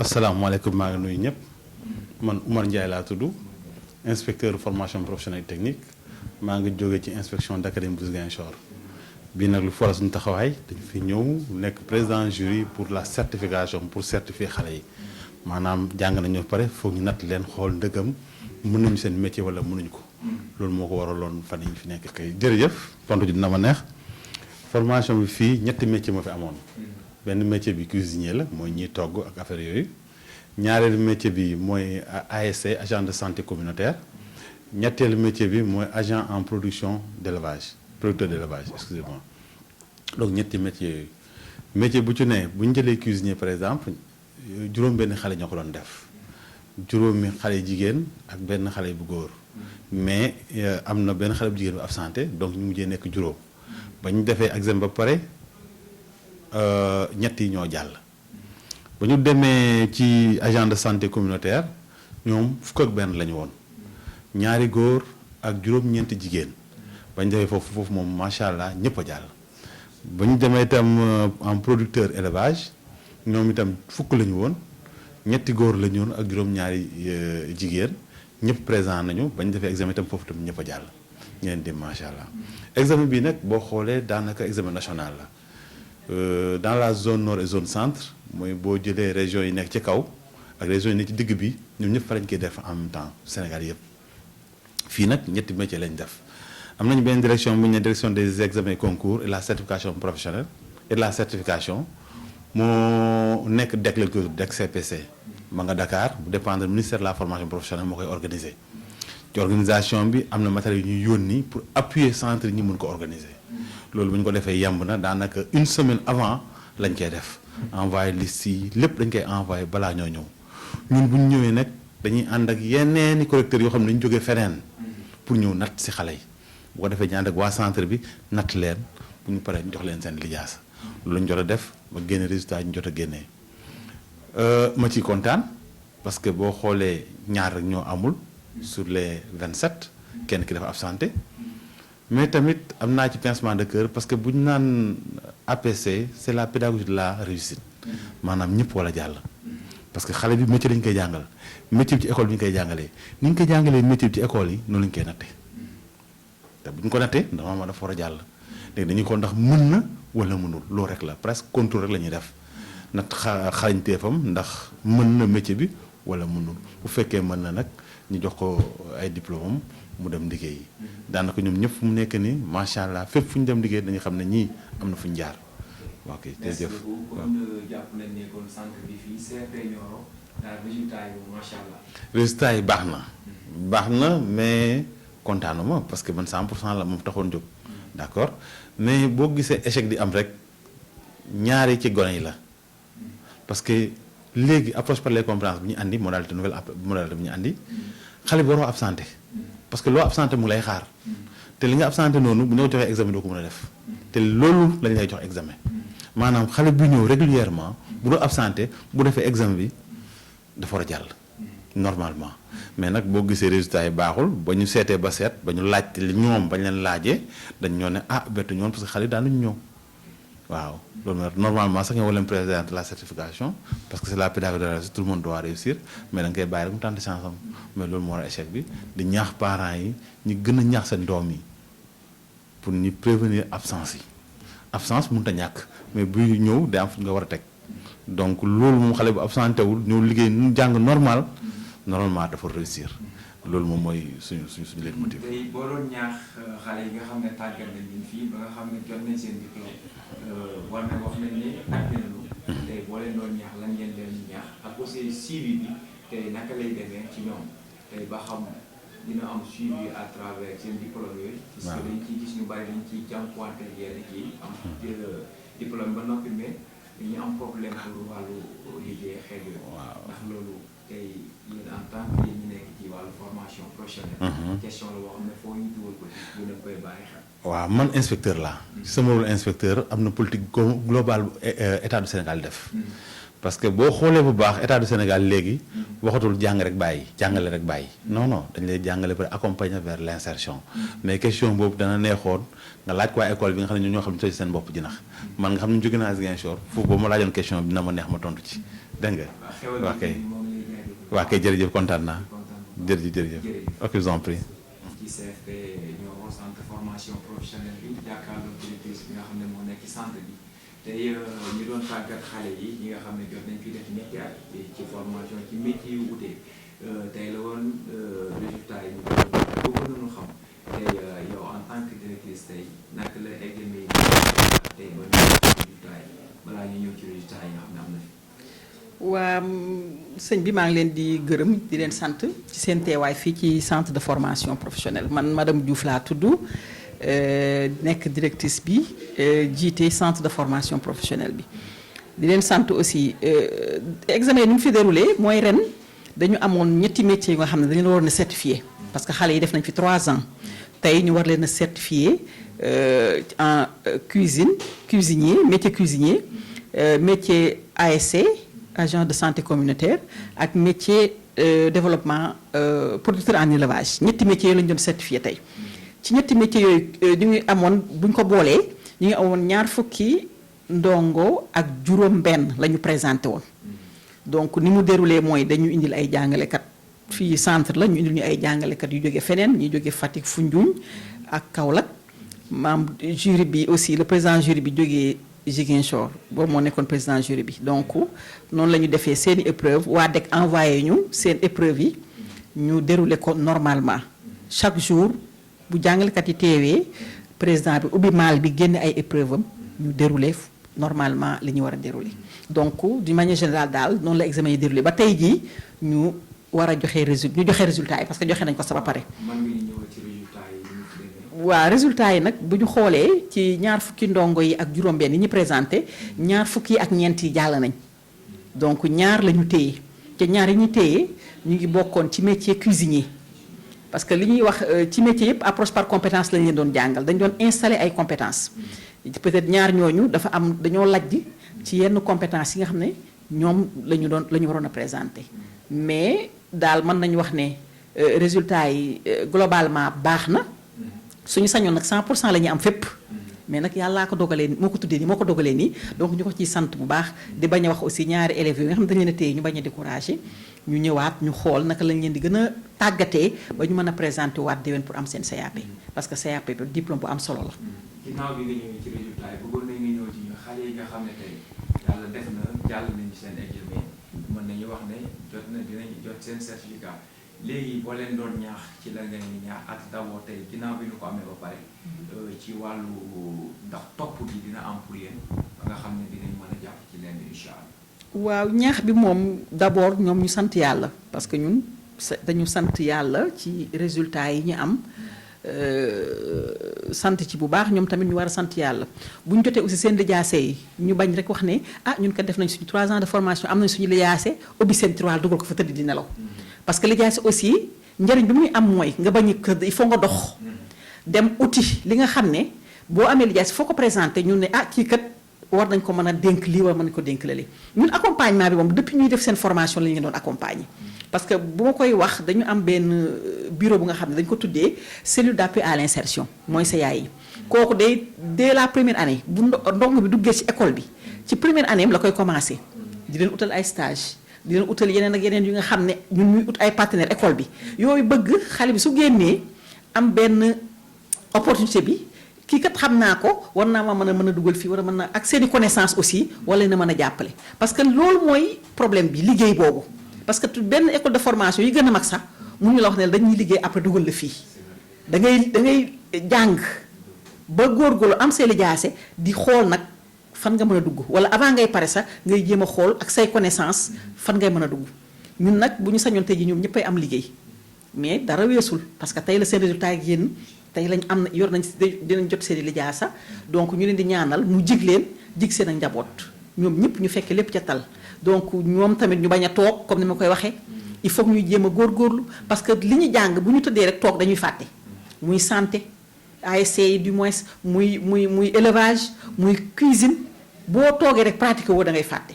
asalaamaaleykum maa ngi nuyu ñëpp man Oumar Ndiaye laa tudd inspecteur formation professionnelle technique maa ngi jóge ci inspection d'académie bu Ziguinchor bii nag lu foras suñu taxawaay dañu fi ñëw nekk président jury pour la certification pour certifier xale yi maanaam jàng nañu ba pare foog ñu natt leen xool ndëgam mën nañu seen métier wala mënuñu ko loolu moo ko waraloon fan yi ñu fi nekk. kay jërëjëf tontu ji dina ma neex formation bi fii ñetti métier moo fi amoon. benn métier bi cuisinier la mooy ñiy togg ak affaire yooyu ñaareelu métier bi mooy ASC agent de santé communautaire ñetteelu métier bi mooy agent en production d'élevage producteur d'élevage excusez-moi donc ñetti métiers yooyu métier bu ci ne bu ñu jëlee cuisinier par exemple juróom benn xale ñoo ko doon def juróomi xale jigéen ak benn xale bu góor mais am na benn xale bu jigéen bu absenté donc ñu mujjee nekk juróom ba ñu defee examen ba pare ñett yi ñoo jàll ba ñu demee ci agent de santé communautaire ñoom fukk ak benn la ñu woon ñaari góor ak juróom-ñeenti jigéen ba ñu defee foofu moom macha allah ñëpp a jàll. ba ñu demee itam en producteur élevage ñoom itam fukk la ñu woon ñetti góor la ñu woon ak juróom-ñaari jigéen ñëpp présent nañu ba ñu defee examen itam foofu itam ñëpp a jàll ñeneen di macha allah. examen bi nag boo xoolee daanaka examen national la. Dans la zone nord et zone centre mooy boo jëlee régions yi nekk ci kaw ak régions yi nekk ci digg bi ñoom ñëpp fa lañ koy def en même temps Sénégal yëpp fii nag ñetti métier lañ def am nañu benn direction bu ñu ne direction des examens concours et la certification professionnelle et de la certification moo nekk DEC lañ koy DEC CPC ma nga Dakar bu dépendre ministère de la formation professionnelle moo koy organiser ci organisation bi am na matériel yu ñuy yónni pour appuyer centre yi ñu mën ko organiser. loolu bu ñu ko defee yemb na daanaka une semaine avant lañ koy def envoyé liste yi lépp dañ koy envoyé balaa ñoo ñëw ñun bu ñu ñëwee nag dañuy ànd ak yeneeni correcteurs yoo xam ne dañu jógee feneen pour ñëw natt si xale yi bu ko defee ñu ànd ak waa centre bi natt leen bu ñu paree ñu jox leen seen lijaasa loolu lañ jot a def ba génne résultat yi ñu jot a génnee ma ciy kontaan parce que boo xoolee ñaar rek ñoo amul sur les 27 kenn ki dafa absenté mais tamit am naa ci pincement de cœur parce que bu ñu naan APC c'est la pédagogie de la réussite maanaam ñëpp wala jàll. parce que xale bi métier lañ koy jàngal métier bi ci école bi ñu koy jàngalee ni ñu koy jàngalee métier bi ci école yi noonu lañ koy natte te bu ñu ko nattee normalement dafa war a jàll léegi dañuy ko ndax mën na wala mënul loolu rek la presque contrôle rek la ñuy def natt xarañteefam ndax mën na métier bi wala mënul bu fekkee mën na nag ñu jox ko ay diplôme mu dem liggéey daanaka ñoom ñëpp fu mu nekk nii macha allah fépp fu ñu dem liggéey dañu xam ne ñii am na fu ñu jaar. ok jërëjëf kon jàpp nañ ne kon centre bi fii CRP Nioro daal résultat yi macha allah. résultat yi baax na. baax na mais kontaanuma parce que man 100% la moom taxoon jóg. d'accord mais boo gisee échec di am rek ñaari ci gone yi la parce que léegi approche par les compétences bi ñu andi modalité nouvelle modalité bi ñu andi xale bi waroo absenté. parce que loo absenté mu lay xaar te li nga absenté noonu bu ñu ko joxee examen doo ko mën a def te loolu lañ lay jox examen maanaam xale bu ñëw régulièrement bu doo absenté bu defee examen bi dafa war a jàll normalement mais nag boo gisee résultat yi baaxul ba ñu seetee ba seet ba ñu laajte li ñoom bañ leen laajee dañ ñoo ne bettu ñoon parce que xale yi daanuñu ñëw waaw loolu nag normalement sax nga war leen présenter la certification parce que c'est la pédagogie de la réussite tout le monde doit réussir mais da nga koy bàyyi rek mu tenter chance am mais loolu moo war a échec bi di ñaax parents yi ñu gën a ñaax seen doom yi pour ñu prévenir absence yi absence mënut a ñàkk mais buy ñëw day am fu nga war a teg donc loolu moom xale bu absenté wul ñëw liggéey nu jàng normalement dafa réussir loolu moom mooy suñu leen motif. tey boo doon ñaax xale yi nga xam ne tàggat nañ leen fii ba nga xam ne jot nañ seen diplôme war na wax nañ ne ak nañu tey boo leen doon ñaax lan ngeen leen ñaax ak aussi suivi bi tey naka lay demee ci ñoom tey ba xam dina am suivi à travers seen diplôme yooyu. parce que dañ ciy gis ñu bari dañ ciy jànkuwante yenn kii am diplôme ba noppi mais dañuy am problème pour wàllu liggéey xel yooyu. ndax loolu tey yéen en tant que ñu nekk ci wàllu formation professionnelle. question la boo xam ne foo ñu dugal ko ci bu leen koy bàyyi xel. waaw man inspecteur laa. sama rôle inspecteur am na politique globale état du Sénégal def. parce que boo xoolee bu baax état du Sénégal léegi. waxatul jàng rek bàyyi jàngale rek bàyyi. non dañ lay jàngale pour accompagner vers l'insertion. mais question boobu dana neexoon nga laaj ko waa école bi nga xam ne ñoo xam ne seen bopp jinax man nga xam ne jóge naa Ziguinchor foofu boobu ma laajoon question bi dina ma neex ma tontu ci. dégg nga waa kay waa kay jërëjëf kontaan naa jërëjëf ok je vous en prie ci CFP ñoo centre formation professionnelle bi jàkkaarloo directrice bi nga xam ne moo nekk ci centre bi tey ñu doon tàggat xale yi ñi nga xam ne jot nañ fi def ñetti at ci formation ci métier yu wute tey la woon résultat yi ñu ko doon xam tey yow en tant que directrice tey naka la examen yi tey ba ñu résultat yi balaa ñu ñëw ci résultat yi nga xam ne am na fi. waa sëñ bi maa ngi leen di gërëm di leen sant ci seen teewaay fii ci centre de formation professionnelle man madame Diouf laa tudd nekk directrice bi jiite centre de formation professionnelle bi di leen sant aussi examen yi ni mu fi déroulé mooy ren dañu amoon ñetti métiers yi nga xam ne dañu la waroon a certifié parce que xale yi def nañ fi 3 ans tey ñu war leen a certifié en cuisinier métier cuisinier métier ASC agent de santé communautaire ak métier développement producteur en élevage ñetti métiers yooyu la ñu doon certifié tey ci ñetti métiers yooyu ñu ngi amoon bu ñu ko boolee ñu ngi amoon 20 fukki ndongo ak juróom-benn la ñu présenté woon donc ni mu déroulé mooy dañu indil ay jàngalekat fii centre la ñu indil ñu ay jàngalekat yu jóge feneen ñuy jóge Fatick Foundiougne ak Kaolack membre jury bi aussi le président jury bi jógee Ziguinchor boobu moo nekkoon président jury bi donc noonu la ñu defee seeni épreuve waa DEC envoyé ñu seen épreuve yi ñu déroulé ko normalement chaque jour bu jàngalekat yi teewee président bi ubbi maal bi génne ay épreuve am ñu déroulé normalement li ñu war a déroulé donc d'une manière générale daal noonu la examen yi déroulé ba tey jii ñu war a joxe résultat yi parce que joxe nañ ko sa ba pare. waaw résultat yi nag bu ñu xoolee ci 20 fukki ndongo yi ak juróom-benn yi ñu présenté 20 fukki ak ñeent yi jàll nañ donc ñaar la ñu téye te ñaar yi ñu téye ñu ngi bokkoon ci métier cuisinier parce que li ñuy wax ci métier yëpp approche par compétence lañ leen doon jàngal dañ doon installer ay compétences peut-être ñaar ñooñu dafa am dañoo lajj ci yenn compétences yi nga xam ne ñoom la ñu waroon a présenté mais daal mën nañu wax ne résultat yi globalement baax na. suñu sañoon nag 100% la ñuy am fépp mais nag yàllaa ko dogalee moo ko tuddee nii moo ko dogalee nii donc ñu ko ciy sant bu baax di bañ a wax aussi ñaari élèves yi nga xam ne dañu leen a téye ñu bañ a découragé ñu ñëwaat ñu xool naka lañ leen di gën a tàggatee ba ñu mën a présenté waat déwén pour am seen CAP parce que CAP bi diplôme bu am solo la. ginnaaw bi nga ñëwee ci résultat yi bëggoon nañ nga ñëw ci xale yi nga xam ne tey yàlla def na jàll nañu seen examen mën nañu wax ne dinañ jot seen certificat. léegi boo leen doon ñaax ci la ngeen di ñaax ak d'abord tey ginnaaw bi ñu ko amee ba pare ci wàllu ndax topp bi dina am pour yéen ba nga xam ne dinañ mën a jàpp ci leen incha allah. waaw ñaax bi moom d'abord ñoom ñu sant yàlla parce que ñun dañu sant yàlla ci résultats yi ñu am sant ci bu baax ñoom tamit ñu war a sant yàlla bu ñu jotee aussi seen lijaase yi ñu bañ rek wax ne ñun kat def nañ suñu 3 ans de formation am nañ suñu lijaase ubbi seen tiroir dugal ko fa tëdd di nelaw. parce que lijaase aussi njëriñ bi muy am mooy nga bañ a il faut nga dox dem uti li nga xam ne boo amee lijaase foo ko présenté ñun ne kii kat war nañ ko mën a dénk lii war mën nañ ko dénk lale ñun accompagnement bi moom depuis ñuy def seen formation la ñu doon accompagner parce que bu ma koy wax dañu am benn bureau bu nga xam ne dañu ko tuddee cellule d'appui à l'insertion mooy CAI yi kooku day dès la première année bu ndongo bi duggee ci école bi ci première année am la koy commencer di leen utal ay stage di leen utal yeneen ak yeneen yu nga xam ne ñun ñuy ut ay partenaires école bi yooyu bëgg xale bi su génnee am benn opportunité bi kii kat xam naa ko war naa ma mën a dugal fii war a mën a ak seeni connaissance aussi wala na mën a jàppale parce que loolu mooy problème bi liggéey boobu parce que benn école de formation yi gën a mag sax mun ñu la wax ne dañuy liggéey après dugal la fii da ngay jàng ba góorgóorlu am see lijaase di xool nag fan nga mën a dugg wala avant ngay pare sax ngay jéem a xool ak say connaissance fan ngay mën a dugg ñun nag bu ñu sañoon tey ji ñoom ñëppay am liggéey mais dara weesul parce que tey la seen résultat yi génn tey lañ am yor nañ dinañ jot seen i lijaasa donc ñu leen di ñaanal mu jig leen jig seen ak njaboot ñoom ñëpp ñu fekk lépp ca tal donc ñoom tamit ñu bañ a toog comme ni ma koy waxee il faut que ñuy jéem a góorgóorlu parce que li ñu jàng bu ñu tëddee rek toog dañuy fàtte muy santé ASC yi du moins muy élevage muy cuisine boo toogee rek pratiquer woo da ngay fàtte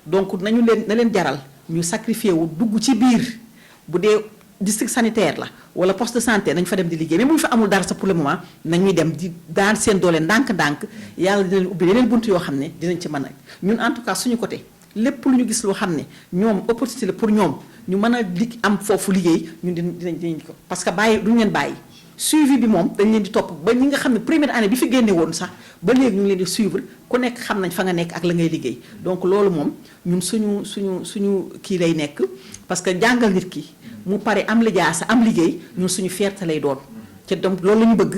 donc na leen jaral ñu sacrifier wu dugg ci biir bu dee district sanitaire la wala poste de santé nañ fa dem di liggéey mais bu ñu fa amul dara sax pour le moment nañuy dem di daan seen doole ndànk-ndànk yàlla dina leen ubbi yeneen bunt yoo xam ne dinañ ci mën a ñun en tout cas suñu côté lépp lu ñu gis loo xam ne ñoom opportunité la pour ñoom ñu mën a am foofu liggéey ñun dinañ ko parce que duñu leen bàyyi suivi bi moom dañ leen di topp ba ñi nga xam ne première année bi fi génne woon sax ba léegi ñu ngi leen di suivre ku nekk xam nañ fa nga nekk ak la ngay liggéey donc loolu moom ñun suñu kii lay nekk parce que jàngal nit ki mu pare am lijaasa am liggéey ñun suñu fierté lay doon te donc loolu la ñu bëgg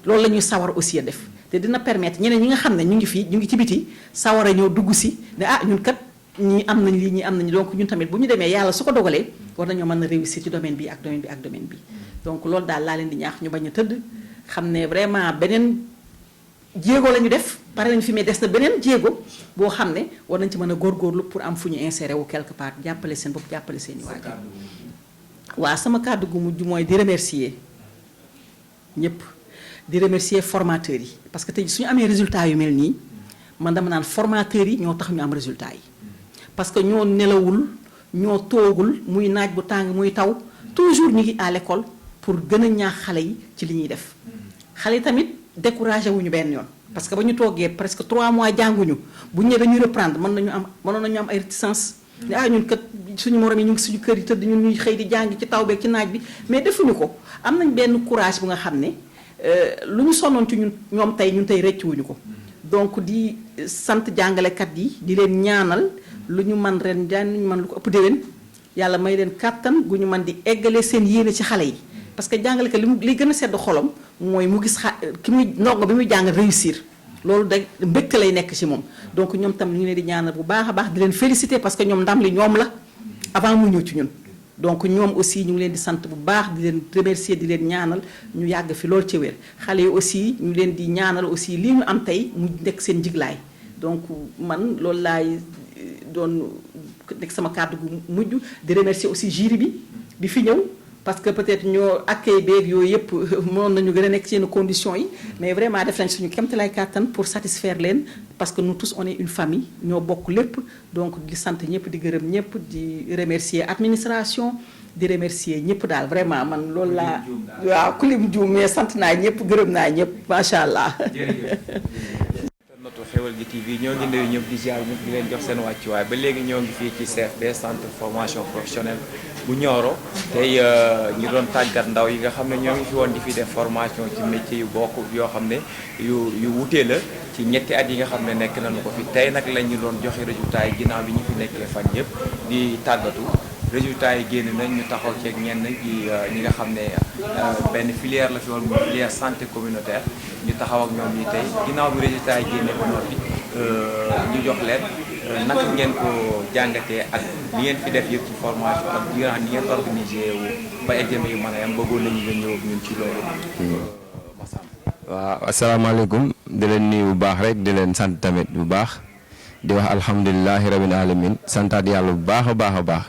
loolu la ñuy sawar aussi a def te dina permettre ñeneen ñi nga xam ne ñu ngi fii ñu ngi ci biti sawar a ñëw dugg si ne ñun kat ñii am nañ lii ñii am nañu donc ñun tamit bu ñu demee yàlla su ko dogalee war nañoo mën a réussir ci domaine bi ak domaine bi ak domaine bi donc loolu daal laa leen di ñaax ñu bañ a tëdd xam ne vraiment beneen jéego la ñu def pare nañu fi mais des na beneen jéego boo xam ne war nañ ci mën a góorgóorlu pour am fu ñu inséré wu quelque part jàppale seen bopp jàppale seen i waajur. waaw sama kàddu gu mujj mooy di remercier ñëpp di remercier formateurs yi parce que tey suñu amee résultat yu mel nii man dama naan formateurs yi ñoo tax ñu am résultat yi parce que ñoo nelawul ñoo toogul muy naaj bu tàng muy taw toujours ñu ngi à l'école pour gën a ñaax xale yi ci li ñuy def xale yi tamit découragé wuñu benn yoon parce que ba ñu toogee presque 3 mois jànguñu bu ñu nee dañuy reprendre mënoon nañu am ay réticence ne ñun kat suñu morom yi ñu ngi suñu kër yi tëdd ñun ñuy xëy di jàng ci taw beeg ci naaj bi mais defuñu ko am nañ benn courage bu nga xam ne lu ñu sonnoon ci ñoom tey ñun tey rëccuwuñu ko donc di sant jàngalekat yi di leen ñaanal lu ñu man ren daan ñu man lu ko ëpp déwén yàlla may leen kàttan gu ñu man di eggale seen yéene ci xale yi parce que jàngalekat li gën a sedd xolam mooy mu gis ki muy ndongo bi muy jàng réussir loolu da mbégte lay nekk ci moom donc ñoom tam ñu ngi leen di ñaanal bu baax a baax di leen féliciter parce que ñoom ndam li ñoom la avant mu ñëw ci ñun donc ñoom aussi ñu ngi leen di sant bu baax di leen remercier di leen ñaanal ñu yàgg fi loolu ci wér xale yi aussi ñu leen di ñaanal aussi lii ñu am tey mu nekk seen njiglaay donc man loolu laay doon nekk sama kàddu gu mujj di remercier aussi jury bi fi ñëw parce que peut-être ñoo accueil beeg yooyu yëpp mënoon nañu gën a nekk ci yenn conditions yi mais vraiment def nañ suñu kéemtalaay kàttan pour satisfaire leen parce que nous tous on est une famille ñoo bokk lépp donc di sant ñëpp di gërëm ñëpp di remercier administration di remercier ñëpp daal vraiment man loolu laa waaw ku lim juum mais sant naa ñëpp gërëm naa ñëpp macha allah. notu Xeweul gi TV ñoo ngi nuyu ñëpp di ziar ñëpp di leen jox seen wàccuwaay ba léegi ñoo ngi fii ci CFP centre formation professionnelle bu Nioro tey ñu doon tàggat ndaw yi nga xam ne ñoo ngi fi woon di fi def formation ci métier yu bokk yoo xam ne yu wutee la ci ñetti at yi nga xam ne nekk nañu ko fi tey nag la ñu doon joxe résultat yi ginnaaw bi ñu fi nekkee fan yëpp di tàggatu résultat yi génn nañ ñu taxaw ceeg ñenn ñi nga xam ne benn filière la fi woon muy filière santé communautaire ñu taxaw ak ñoom ñi tey ginnaaw bi résultat yi génne ba noppi ñu jox leen naka ngeen ko jàngatee ak li ngeen fi def yëpp ci formation ak durant ni ngeen organisé wu ba examen yu mën a yam bëggoon nañu nga ñëw ak ñun ci loolu. waaw asalaamaaleykum di leen nuyu bu baax rek di leen sant tamit bu baax di wax alhamdulilahi rabbil alamin santaat yàlla bu baax a baax a baax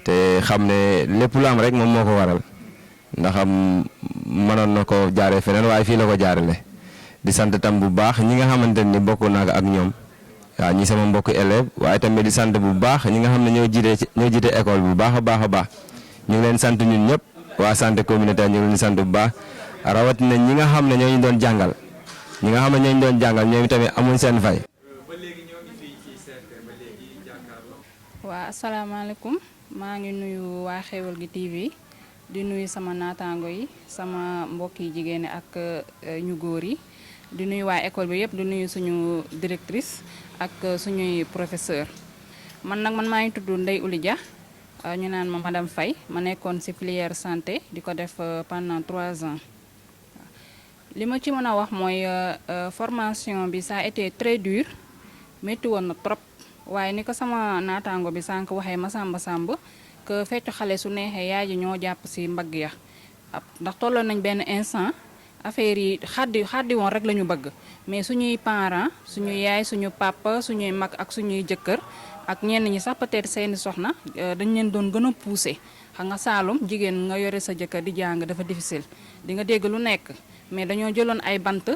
te xam ne lépp lu am rek moom moo ko waral ndax mënoon na ko jaaree feneen waaye fii la ko jaarale di sant tam bu baax ñi nga xamante ni bokk naa ak ñoom waaw ñi sama mbokk élève waaye tamit di sant bu baax ñi nga xam ne ñoo jiite école bu baax a baax a baax ñu ngi leen sant ñun ñëpp waa santé communautaire ñu ngi leen sant bu baax rawatina ñi nga xam ne ñoo ñu doon jàngal ñi nga xam ne ñoo ñu doon jàngal ñoom tamit amuñ seen fay. waa asalaamaaleykum maa ngi nuyu waa Xeweul gi TV di nuyu sama naataango yi sama mbokk yi jigéen ak ñu góor yi di nuyu waa école bi yëpp di nuyu suñu directrice ak suñuy professeur man maa ngi tudd Ndeye Ouli Dia ñu naan ma madame Faye ma nekkoon ci filière santé di ko def pendant 3 ans li ma ci mën a wax mooy formation bi ça a été très dur métti woon na trop waaye ni ko sama naataango bi sànq waxee Masamba Samb que feccu xale su neexee yaay ji ñoo jàpp ci mbagg ya ndax tolloon nañ benn instant affaire yi xaddi woon rek la ñu bëgg mais suñuy parents suñu yaay suñu papa suñuy mag ak suñuy jëkkër ak ñenn ñi sax peut-être seeni soxna dañ leen doon gën a pousser xam nga Saalum jigéen nga yore sa jëkkër di jàng dafa difficile di nga dégg lu nekk mais dañoo jëloon ay bant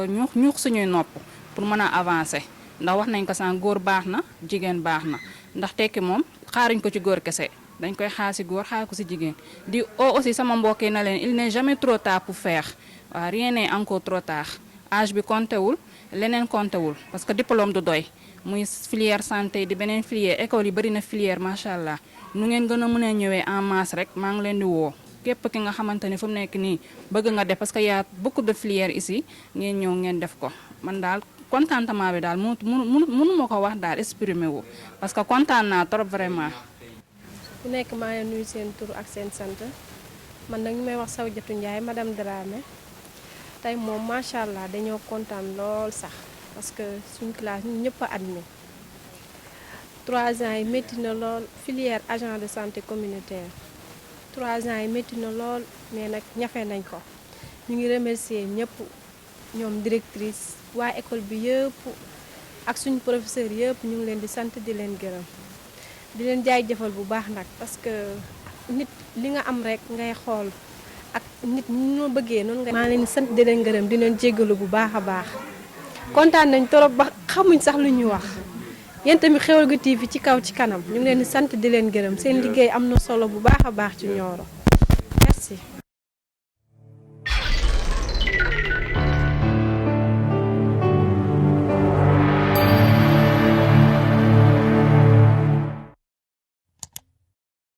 ñuux suñuy nopp pour mën a avancer ndax wax nañ ko sànq góor baax na jigéen baax na ndax tekki moom xaaruñ ko ci góor kese dañ koy xaar ci góor xaar ko ci jigéen di aussi sama mbokk yi na leen il n'est jamais trop tard pour faire waaw rien n'est encore trop tard âge bi compté wul leneen compté wul parce que diplôme du doy muy filière santé di beneen filière école yi bari na filière macha allah nu ngeen gën a mën a ñëwee en masse rek maa ngi leen di woo képp ki nga xamante ni fu mu nekk nii bëgg nga def parce que y a beaucoup de filières ici ngeen ñëw ngeen def ko man daal contentement bi daal mënu ma ko wax daal exprimer wu parce que kontaan naa trop vraiment. ku nekk maa ngi nuyu seen tur ak seen sant man nag ñu may wax Sawjatu Ndiaye madame Dramé tey moom macha allah dañoo kontaan lool sax parce que suñu classe ñun ñëpp a admis 3 ans yi métti na lool filière agent de santé communautaire 3 ans yi métti na lool mais nag ñafe nañ ko ñu ngi remercier ñëpp ñoom directrice waa école bi yëpp ak suñu professeur yëpp ñu ngi leen di sant di leen gërëm di leen jaajëfal bu baax nag parce que nit li nga am rek ngay xool ak nit ñi ñoo bëggee noonu nga. maa leen di sant di leen gërëm di leen jéggalu bu baax a baax kontaan nañ trop ba xamuñ sax lu ñuy wax yéen tamit Xeweul gi TV ci kaw ci kanam ñu ngi leen di sant di leen gërëm seen liggéey am na solo bu baax a baax ci Nioro merci.